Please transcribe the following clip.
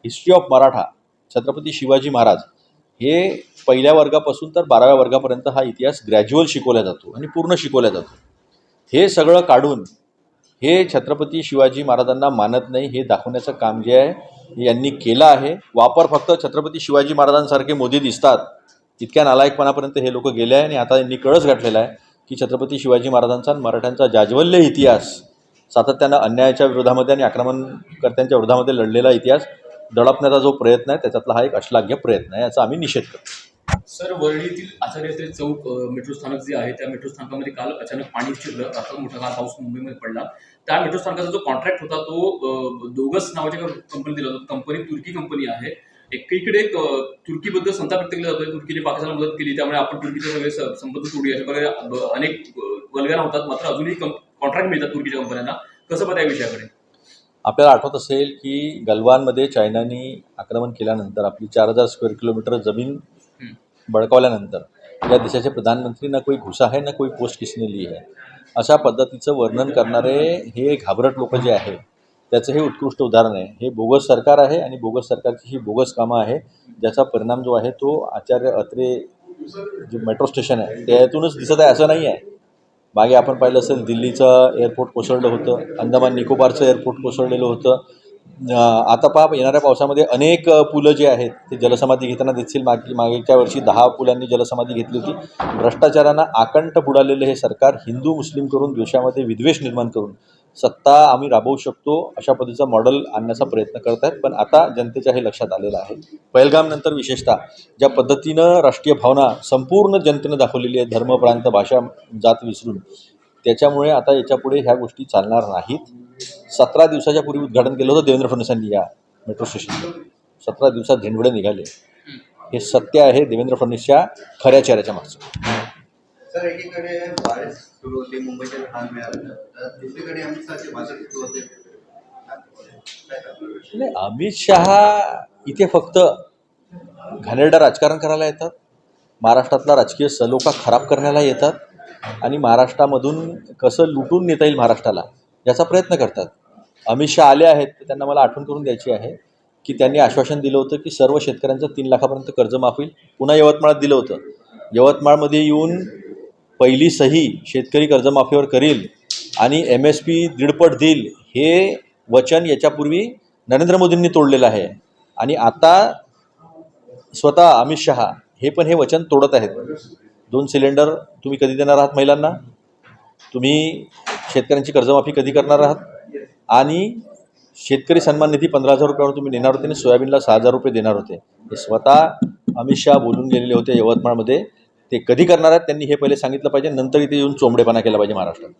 History of Maratha Chhatrapati Shivaji Maharaj हे पहिल्या वर्गापासून तर 12व्या वर्गापर्यंत हा इतिहास ग्रॅज्युअल शिकवला जातो आणि पूर्ण शिकवला जातो. हे सगळं काढून हे छत्रपती शिवाजी महाराजांना मानत नाही हे दाखवण्याचं काम जे आहे यांनी केलं आहे. वापर फक्त छत्रपती शिवाजी महाराजांसारखे मोदी दिसतात इतक्या नालायकपणापर्यंत हे लोक गेले आहे. आणि आता यांनी कळस घातलेला आहे की छत्रपती शिवाजी महाराजांचा मराठ्यांचा जाज्वल्य इतिहास, सातत्यानं अन्यायाच्या विरोधामध्ये आणि आक्रमणकर्त्यांच्या विरोधामध्ये लढलेला इतिहास दडपण्याचा जो प्रयत्न आहे त्याच्यातला हा एक अश्लाघ्य प्रयत्न आहे, याचा आम्ही निषेध करतो. सर, वरळीतील आचार्य चौक मेट्रो स्थानक जे आहे त्या मेट्रो स्थानकामध्ये काल अचानक पाणी शिरलं. आता मोठा काल पाऊस मुंबईमध्ये पडला. त्या मेट्रो स्थानकाचा जो कॉन्ट्रॅक्ट होता तो दोगस नावाच्या कंपनी दिला होता. कंपनी तुर्की कंपनी आहे. एकीकडे तुर्कीबद्दल संताप व्यक्त केला जातोय. तुर्कीने पाकिस्तानला मदत केली त्यामुळे आपण तुर्कीचे सगळे संबंध तोडू अशा प्रकारे अनेक वल्गना होतात. मात्र अजूनही कॉन्ट्रॅक्ट मिळतात तुर्कीच्या कंपन्यांना. कसं बघा या विषयाकडे? आपल्याला आठवत असेल की गलवानमध्ये चायनाने आक्रमण केल्यानंतर आपली 4000 स्क्वेअर किलोमीटर जमीन बळकावल्यानंतर या देशाचे प्रधानमंत्री ना कोई घुसा है ना कोई पोस्ट किसने ली है अशा पद्धतीचं वर्णन करणारे हे घाबरट लोक जे आहे त्याचं हे उत्कृष्ट उदाहरण आहे. हे बोगस सरकार आहे आणि बोगस सरकारची ही बोगस कामं आहे ज्याचा परिणाम जो आहे तो आचार्य अत्रे जे मेट्रो स्टेशन आहे त्यातूनच दिसत आहे असं नाही आहे. मागे आपण पाहिलं असेल दिल्लीचं एअरपोर्ट कोसळलं होतं, अंदमान निकोबारचं एअरपोर्ट कोसळलेलं होतं. आता येणाऱ्या पावसामध्ये अनेक पुलं जे आहेत ते जलसमाधी घेताना दिसतील. मागच्या वर्षी 10 पुलांनी जलसमाधी घेतली होती. भ्रष्टाचारांना आकंठ बुडालेले हे सरकार हिंदू मुस्लिम करून देशामध्ये विद्वेष निर्माण करून सत्ता आम्ही राबवू शकतो अशा पद्धतीचं मॉडेल आणण्याचा प्रयत्न करत आहेत. पण आता जनतेच्या हे लक्षात आलेलं आहे. पहलगामनंतर विशेषतः ज्या पद्धतीनं राष्ट्रीय भावना संपूर्ण जनतेनं दाखवलेली आहे, धर्म प्रांत भाषा जात विसरून, त्याच्यामुळे आता याच्यापुढे ह्या गोष्टी चालणार नाहीत. 17 दिवसाच्या पूर्वी उद्घाटन केलं होतं देवेंद्र फडणवीसांनी या मेट्रो स्टेशनचं. 17 दिवसात झेंडवडे निघाले. हे सत्य आहे देवेंद्र फडणवीसच्या खऱ्या चेहऱ्याच्या मागचं. सर, एकीकडे बारिश सुरू होते, मुंबईच्या लहान मिळालं, दुसरीकडे अमित शहाचे भाषण सुरू होते. अमित शहा इथे फक्त घाणेरडं राजकारण करायला येतात, महाराष्ट्रातला राजकीय सलोखा खराब करण्याला येतात आणि महाराष्ट्रामधून कसं लुटून नेता येईल महाराष्ट्राला याचा प्रयत्न करतात. अमित शहा आले आहेत तर त्यांना मला आठवण करून द्यायची आहे की त्यांनी आश्वासन दिलं होतं की सर्व शेतकऱ्यांचं 3 लाखापर्यंत कर्ज माफ होईल. पुन्हा यवतमाळात दिलं होतं. यवतमाळमध्ये येऊन पहिली सही शेतकरी कर्जमाफीवर करील आणि MSP 1.5 देईल हे वचन याच्यापूर्वी नरेंद्र मोदींनी तोडलेलं आहे. आणि आता स्वतः अमित शहा हे पण हे वचन तोडत आहेत. 2 सिलेंडर तुम्ही कधी देणार आहात महिलांना? तुम्ही शेतकऱ्यांची कर्जमाफी कधी करणार आहात? आणि शेतकरी सन्मान निधी 15,000 रुपयावर तुम्ही देणार होते आणि सोयाबीनला 6,000 रुपये देणार होते. हे स्वतः अमित शहा बोलून गेलेले होते यवतमाळमध्ये. ते कधी करणार आहेत त्यांनी हे पहिले सांगितलं पाहिजे, नंतर इथे येऊन चोंबडेपणा केला पाहिजे महाराष्ट्रात.